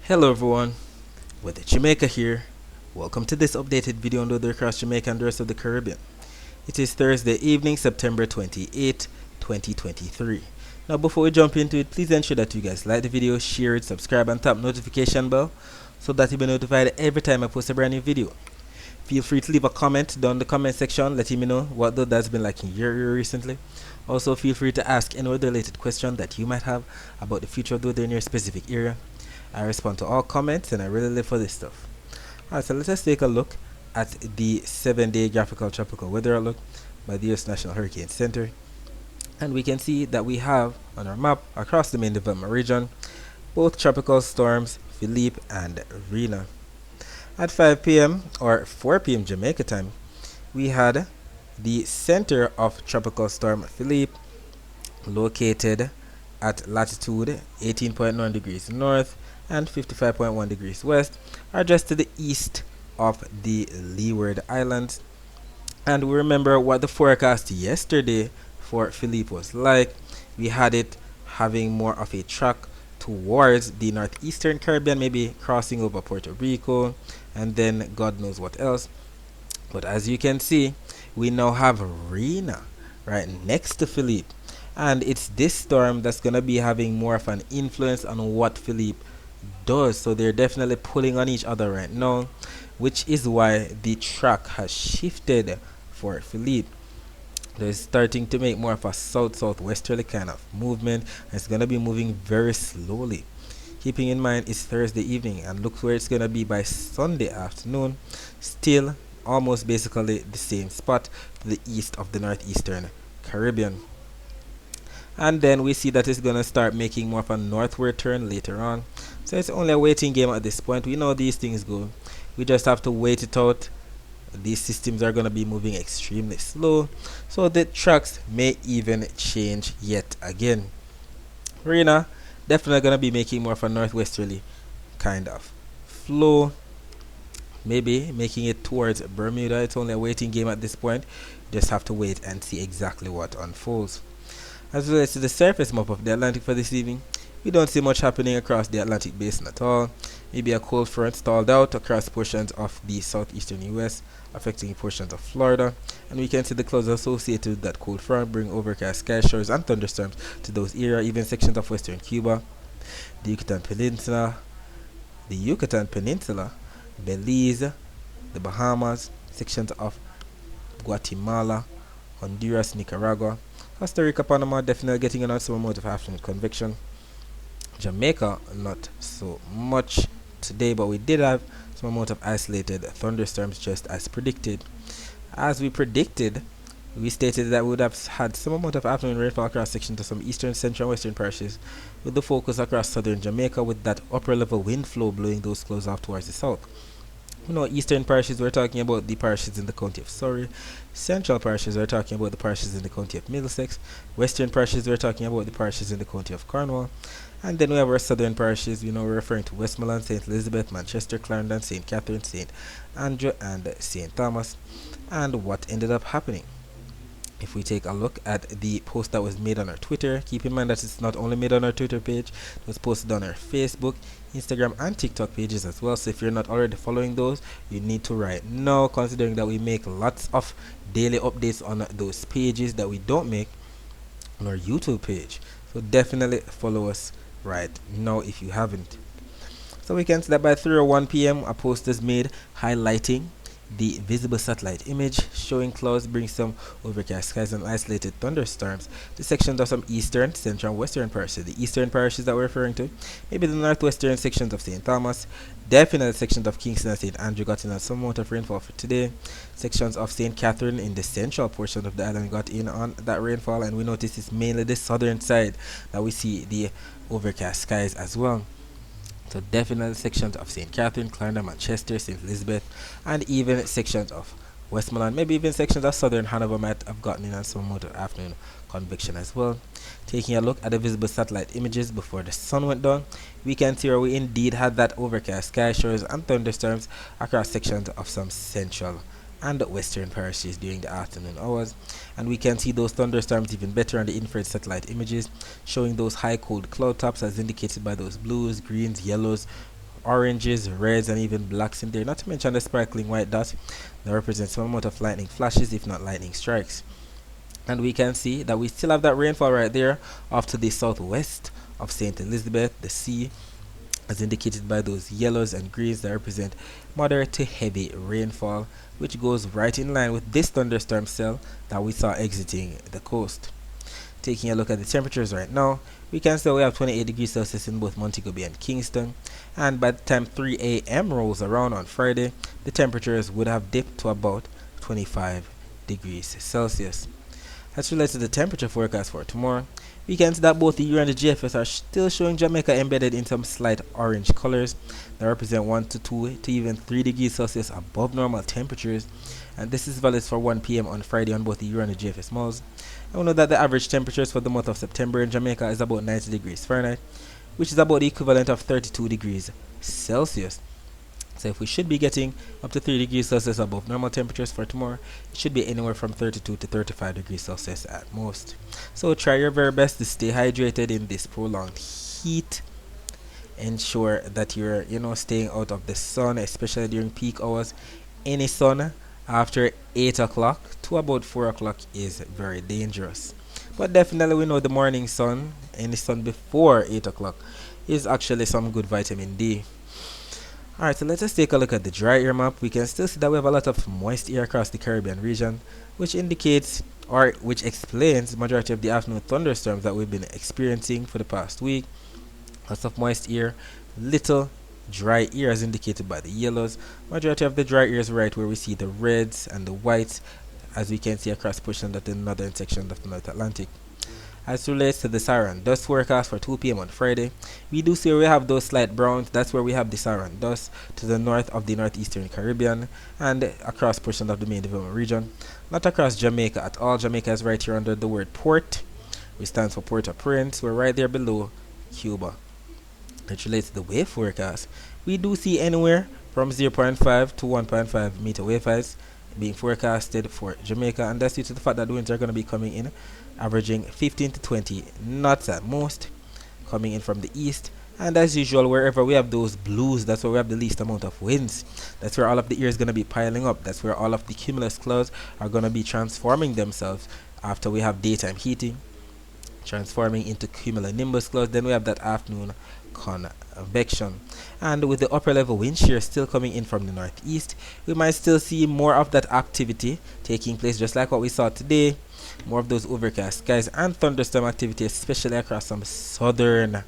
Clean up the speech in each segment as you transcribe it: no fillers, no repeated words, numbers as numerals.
Hello everyone, with Jamaica here. Welcome to this updated video on the weather across Jamaica and the rest of the Caribbean. It is Thursday evening, September 28, 2023. Now before we jump into it, please ensure that you guys like the video, share it, subscribe and tap notification bell so that you'll be notified every time I post a brand new video. Feel free to leave a comment down in the comment section letting me know what though that's been like in your area recently. Also feel free to ask any other related question that you might have about the future of the weather in your specific area. I respond to all comments and I really live for this stuff. Alright, so let us take a look at the 7-day graphical tropical weather outlook by the US National Hurricane Center. And we can see that we have on our map across the main development region both tropical storms Philippe and Rina. At 5 p.m. or 4 p.m. Jamaica time, we had the center of tropical storm Philippe located at latitude 18.9 degrees north and 55.1 degrees west, are just to the east of the Leeward Islands. And we remember what the forecast yesterday for Philippe was like. We had it having more of a track towards the northeastern Caribbean, maybe crossing over Puerto Rico, and then God knows what else. But as you can see, we now have Rina right next to Philippe. And it's this storm that's going to be having more of an influence on what Philippe does. So they're definitely pulling on each other right now, which is why the track has shifted for Philippe. They're starting to make more of a south-southwesterly kind of movement. It's going to be moving very slowly. Keeping in mind it's Thursday evening, and look where it's going to be by Sunday afternoon. Still almost basically the same spot to the east of the northeastern Caribbean. And then we see that it's going to start making more of a northward turn later on. So it's only a waiting game at this point. We know these things go. We just have to wait it out. These systems are going to be moving extremely slow. So the tracks may even change yet again. Rina definitely going to be making more of a northwesterly kind of flow. Maybe making it towards Bermuda. It's only a waiting game at this point. Just have to wait and see exactly what unfolds. As relates to the surface map of the Atlantic for this evening, we don't see much happening across the Atlantic basin at all. Maybe a cold front stalled out across portions of the southeastern US, affecting portions of Florida, and we can see the clouds associated with that cold front bring overcast sky showers and thunderstorms to those areas, even sections of western Cuba, the Yucatan Peninsula, Belize, the Bahamas, sections of Guatemala, Honduras, Nicaragua, Costa Rica, Panama definitely getting an some amount of afternoon convection. Jamaica not so much today, but we did have some amount of isolated thunderstorms just as predicted. As we predicted, we stated that we would have had some amount of afternoon rainfall across sections of some eastern, central, and western parishes, with the focus across southern Jamaica, with that upper level wind flow blowing those clouds off towards the south. You know, eastern parishes, we're talking about the parishes in the county of Surrey. Central parishes, we're talking about the parishes in the county of Middlesex. Western parishes, we're talking about the parishes in the county of Cornwall. And then we have our southern parishes, we're referring to Westmoreland, St. Elizabeth, Manchester, Clarendon, St. Catherine, St. Andrew, and St. Thomas. And what ended up happening? If we take a look at the post that was made on our Twitter, keep in mind that it's not only made on our Twitter page, it was posted on our Facebook, Instagram, and TikTok pages as well. So if you're not already following those, you need to right now, considering that we make lots of daily updates on those pages that we don't make on our YouTube page. So definitely follow us right now if you haven't. So we can see that by 3:01 p.m. a post is made highlighting the visible satellite image showing clouds bring some overcast skies and isolated thunderstorms to sections of some eastern, central, and western parishes. The eastern parishes that we're referring to, maybe the northwestern sections of St. Thomas, definitely sections of Kingston and St. Andrew got in on some amount of rainfall for today. Sections of St. Catherine in the central portion of the island got in on that rainfall, and we notice it's mainly the southern side that we see the overcast skies as well. So definitely sections of St. Catherine, Clarendon, Manchester, St. Elizabeth, and even sections of Westmoreland, maybe even sections of southern Hanover might have gotten in on some amount of afternoon convection as well. Taking a look at the visible satellite images before the sun went down, we can see where we indeed had that overcast sky showers and thunderstorms across sections of some central and western parishes during the afternoon hours, and we can see those thunderstorms even better on the infrared satellite images, showing those high cold cloud tops as indicated by those blues, greens, yellows, oranges, reds, and even blacks in there, not to mention the sparkling white dot that represents some amount of lightning flashes, if not lightning strikes. And we can see that we still have that rainfall right there off to the southwest of St. Elizabeth. The sea, as indicated by those yellows and greens that represent moderate to heavy rainfall, which goes right in line with this thunderstorm cell that we saw exiting the coast. Taking a look at the temperatures right now, we can say we have 28 degrees Celsius in both Montego Bay and Kingston, and by the time 3 a.m. rolls around on Friday, the temperatures would have dipped to about 25 degrees Celsius. As relates to the temperature forecast for tomorrow, we can see that both the Euro and the GFS are still showing Jamaica embedded in some slight orange colors that represent 1 to 2 to even 3 degrees Celsius above normal temperatures, and this is valid for 1 p.m. on Friday on both the Euro and the GFS malls. And we know that the average temperatures for the month of September in Jamaica is about 90 degrees Fahrenheit, which is about the equivalent of 32 degrees Celsius. So if we should be getting up to 3 degrees Celsius above normal temperatures for tomorrow, it should be anywhere from 32 to 35 degrees Celsius at most. So try your very best to stay hydrated in this prolonged heat. Ensure that you're, staying out of the sun, especially during peak hours. Any sun after 8 o'clock to about 4 o'clock is very dangerous. But definitely we know the morning sun, any sun before 8 o'clock, is actually some good vitamin D. Alright, so let us take a look at the dry air map. We can still see that we have a lot of moist air across the Caribbean region, which indicates or which explains the majority of the afternoon thunderstorms that we've been experiencing for the past week. Lots of moist air, little dry air as indicated by the yellows. Majority of the dry air is right where we see the reds and the whites, as we can see across portions of the northern section of the North Atlantic. As relates to the Saharan dust forecast for 2 p.m. on Friday, we do see we have those slight browns. That's where we have the Saharan dust to the north of the northeastern Caribbean and across portions of the main development region. Not across Jamaica at all. Jamaica is right here under the word port, which stands for Port-au-Prince. We're right there below Cuba. It relates to the wave forecast. We do see anywhere from 0.5 to 1.5 meter wave heights being forecasted for Jamaica, and that's due to the fact that the winds are going to be coming in averaging 15 to 20 knots at most, coming in from the east. And as usual, wherever we have those blues, that's where we have the least amount of winds. That's where all of the air is going to be piling up. That's where all of the cumulus clouds are going to be transforming themselves after we have daytime heating, transforming into cumulonimbus clouds. Then we have that afternoon convection, and with the upper level wind shear still coming in from the northeast, we might still see more of that activity taking place, just like what we saw today. More of those overcast skies and thunderstorm activity, especially across some southern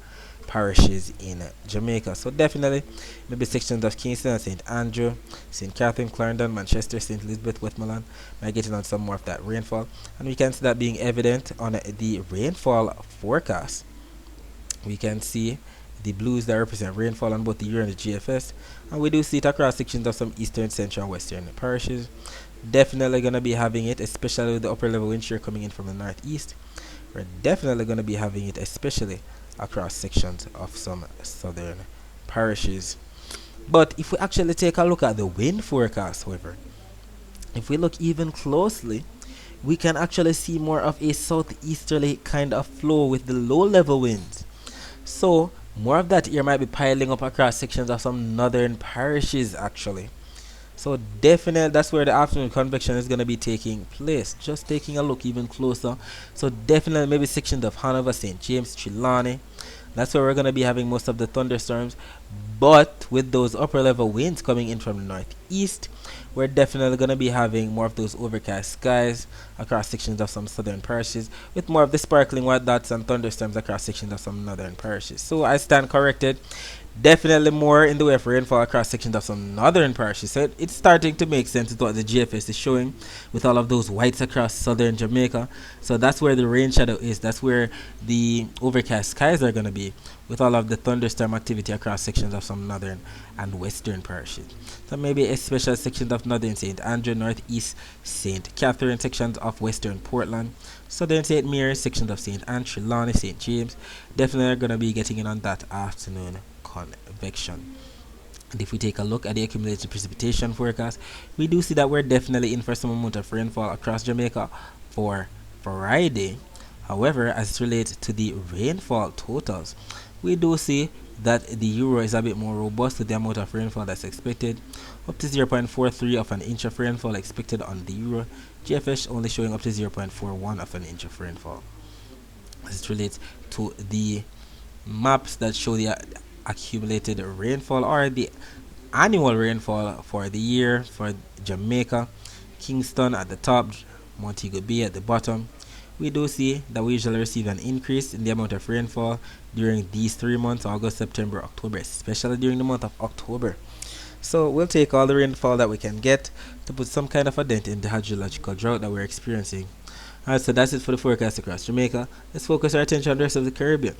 parishes in Jamaica. So definitely maybe sections of Kingston and St. Andrew, St. Catherine, Clarendon, Manchester, St. Elizabeth, Westmoreland might get in on some more of that rainfall, and we can see that being evident on the rainfall forecast. We can see the blues that represent rainfall on both the Euro and the GFS, and we do see it across sections of some eastern, central, and western parishes. Definitely going to be having it, especially with the upper level wind shear coming in from the northeast. We're definitely going to be having it, especially across sections of some southern parishes. But if we actually take a look at the wind forecast, however, if we look even closely, we can actually see more of a southeasterly kind of flow with the low level winds. So more of that air might be piling up across sections of some northern parishes actually. So definitely that's where the afternoon convection is going to be taking place. Just taking a look even closer. So definitely maybe sections of Hanover, St. James, Trelawney. That's where we're going to be having most of the thunderstorms. But with those upper level winds coming in from the northeast, we're definitely going to be having more of those overcast skies across sections of some southern parishes, with more of the sparkling white dots and thunderstorms across sections of some northern parishes. So I stand corrected. Definitely more in the way of rainfall across sections of some northern parishes. So it's starting to make sense with what the GFS is showing, with all of those whites across southern Jamaica. So that's where the rain shadow is. That's where the overcast skies are going to be, with all of the thunderstorm activity across sections of some northern and western parishes. So maybe a special section of northern St. Andrew, northeast St. Catherine, sections of western Portland, southern St. Mary, sections of St. Anne, Trelawney, St. James. Definitely are going to be getting in on that afternoon convection. And if we take a look at the accumulated precipitation forecast, we do see that we're definitely in for some amount of rainfall across Jamaica for Friday. However, as it relates to the rainfall totals, we do see that the Euro is a bit more robust with the amount of rainfall that's expected, up to 0.43 of an inch of rainfall expected on the Euro. GFS only showing up to 0.41 of an inch of rainfall. As it relates to the maps that show the accumulated rainfall or the annual rainfall for the year for Jamaica, Kingston at the top, Montego Bay at the bottom, we do see that we usually receive an increase in the amount of rainfall during these 3 months, August, September, October, especially during the month of October. So we'll take all the rainfall that we can get to put some kind of a dent in the hydrological drought that we're experiencing. Alright, so that's it for the forecast across Jamaica. Let's focus our attention on the rest of the Caribbean.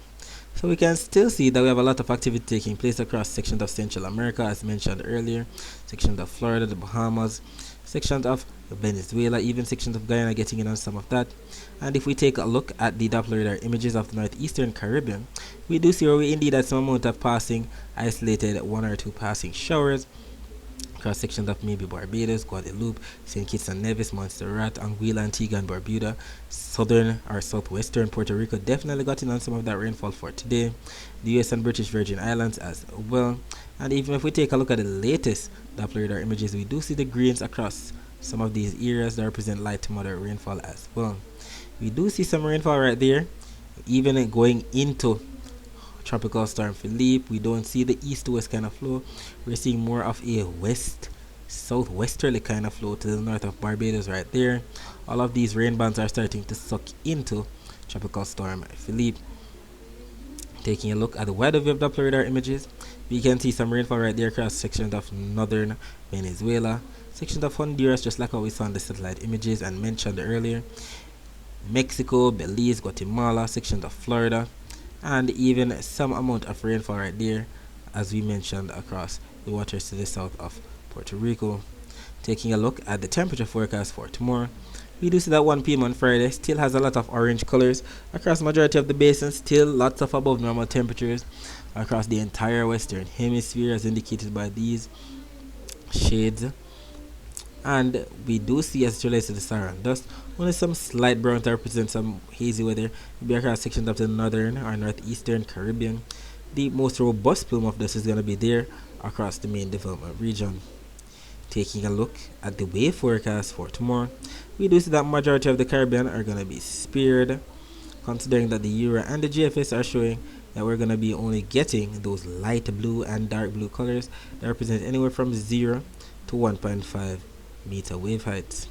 So we can still see that we have a lot of activity taking place across sections of Central America, as mentioned earlier, sections of Florida, the Bahamas, sections of Venezuela, even sections of Guyana getting in on some of that. And if we take a look at the Doppler radar images of the northeastern Caribbean, we do see where we indeed had some amount of passing, isolated 1 or 2 passing showers across sections of maybe Barbados, Guadeloupe, St. Kitts and Nevis, Montserrat, Anguilla, Antigua and Barbuda, southern or southwestern Puerto Rico definitely got in on some of that rainfall for today, the US and British Virgin Islands as well. And even if we take a look at the latest Doppler radar images, we do see the greens across some of these areas that represent light to moderate rainfall as well. We do see some rainfall right there, even going into Tropical Storm Philippe. We don't see the east to west kind of flow. We're seeing more of a west southwesterly kind of flow to the north of Barbados right there. All of these rain bands are starting to suck into Tropical Storm Philippe. Taking a look at the wider view of Doppler radar images, we can see some rainfall right there across sections of northern Venezuela, sections of Honduras, just like how we saw in the satellite images and mentioned earlier, Mexico, Belize, Guatemala, sections of Florida, and even some amount of rainfall right there, as we mentioned, across the waters to the south of Puerto Rico. Taking a look at the temperature forecast for tomorrow, we do see that 1 p.m. on Friday still has a lot of orange colors across the majority of the basin, still lots of above normal temperatures across the entire western hemisphere as indicated by these shades. And we do see, as it relates to the Saharan dust, only some slight brown to represent some hazy weather be across sections of the northern or northeastern Caribbean. The most robust plume of dust is going to be there across the main development region. Taking a look at the wave forecast for tomorrow, we do see that majority of the Caribbean are going to be spared, considering that the Euro and the GFS are showing that we're going to be only getting those light blue and dark blue colors that represent anywhere from 0 to 1.5 meter wave heights.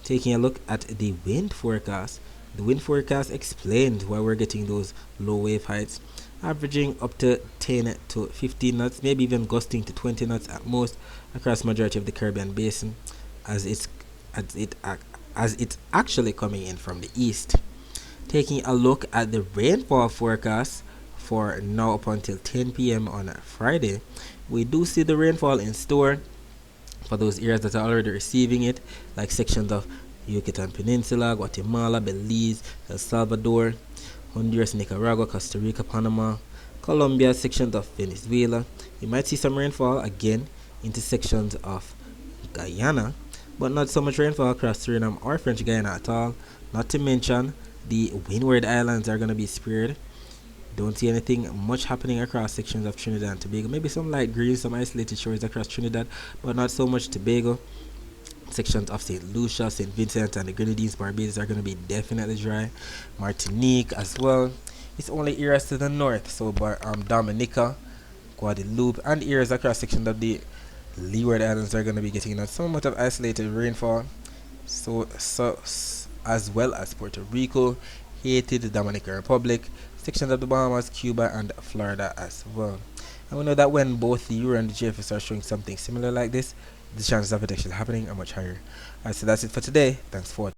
Taking a look at the wind forecast, the wind forecast explains why we're getting those low wave heights, averaging up to 10 to 15 knots, maybe even gusting to 20 knots at most across majority of the Caribbean basin, as it's actually coming in from the east. Taking a look at the rainfall forecast for now up until 10 p.m. on Friday, we do see the rainfall in store for those areas that are already receiving it, like sections of Yucatan Peninsula, Guatemala, Belize, El Salvador, Honduras, Nicaragua, Costa Rica, Panama, Colombia, sections of Venezuela. You might see some rainfall again into sections of Guyana, but not so much rainfall across Suriname or French Guyana at all. Not to mention the Windward Islands are going to be spared. Don't see anything much happening across sections of Trinidad and Tobago. Maybe some light green, some isolated shores across Trinidad, but not so much Tobago. Sections of St. Lucia, St. Vincent and the Grenadines, Barbados are going to be definitely dry. Martinique as well. It's only areas to the north, so Dominica, Guadeloupe, and areas across sections of the Leeward Islands are going to be getting some amount of isolated rainfall. So as well as Puerto Rico, Haiti, the Dominican Republic, sections of the Bahamas, Cuba, and Florida as well. And we know that when both the Euro and the GFS are showing something similar like this, the chances of it actually happening are much higher. Alright, so that's it for today. Thanks for watching.